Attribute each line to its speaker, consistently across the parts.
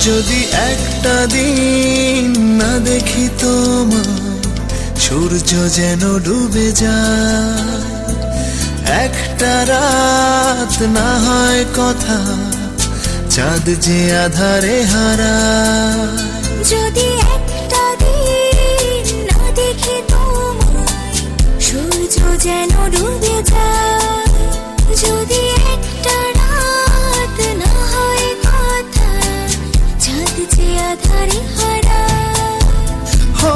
Speaker 1: যদি একটা দিন না দেখি তোমায়, সূর্য যেন ডুবে যায়। একটা রাত না হয় কথা, চাঁদ যে আধারে হারায়।
Speaker 2: যদি একটা দিন না দেখি তোমায়, সূর্য যেন ডুবে যায়। যদি একটা রাত না হয় কথা, চাঁদ যে আধারে হারায়।
Speaker 1: হো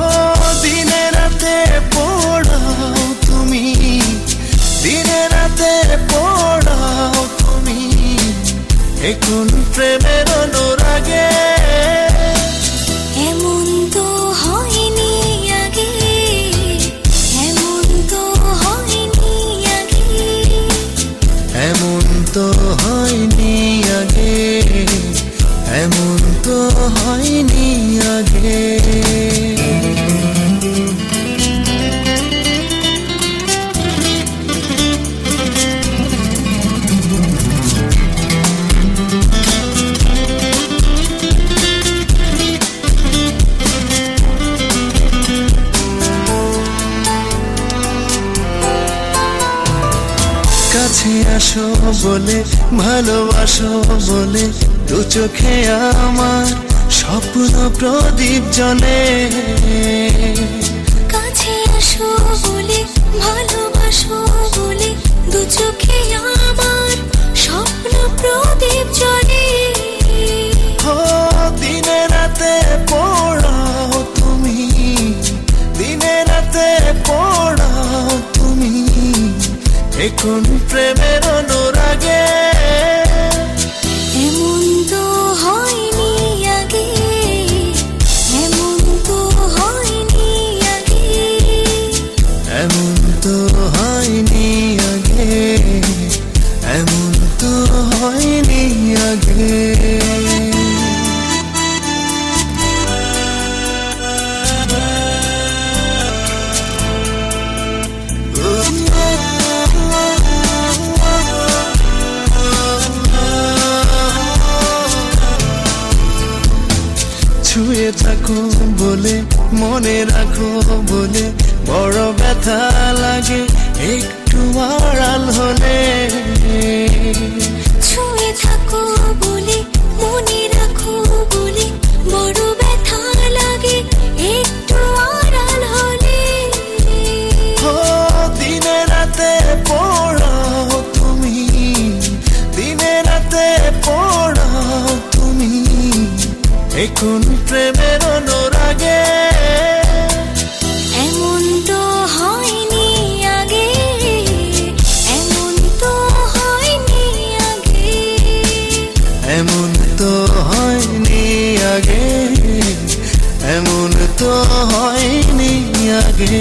Speaker 1: দিনে রাতে পড়াও তুমি, দিনে রাতে পড়াও তুমি, এখন প্রেমের অনুরাগে।
Speaker 2: এমন তো হয়নি আগে, এমন তো হয়নি আগে,
Speaker 1: এমন তো হয়নি আগে, এমন তো হয়নি আগে। কাছে আসো বলে, ভালোবাসো বলে, দু চোখে আমার স্বপ্ন প্রদীপ জ্বলে।
Speaker 2: কাছে আসো বলে, ভালোবাসো বলে, দু চোখে আমার স্বপ্ন প্রদীপ জ্বলে।
Speaker 1: ও দিনে রাতে পড়াও তুমি, দিনে রাতে পড়াও তুমি, এখন প্রেমের অনুরাগে।
Speaker 2: এমন তো হয়নি আগে, এমন তো হয়নি আগে,
Speaker 1: এমন তো হয়নি আগে, এমন তো হয়নি আগে। ছুঁয়ে থাকো বলে, মনে রাখো বলে, বড় ব্যথা লাগে একটু আড়াল হলে।
Speaker 2: ছুঁয়ে থাকো বলে, মনে রাখো বলে, বড় ব্যথা লাগে একটু আড়াল হলে।
Speaker 1: ও দিনে রাতে পড়াও তুমি, দিনে রাতে পড়াও তুমি, এখন প্রেমের অনুরাগে।
Speaker 2: এমন তো হয়নি আগে, এমন তো হয়নি আগে,
Speaker 1: এমন তো হয়নি আগে, এমন তো হয়নি আগে।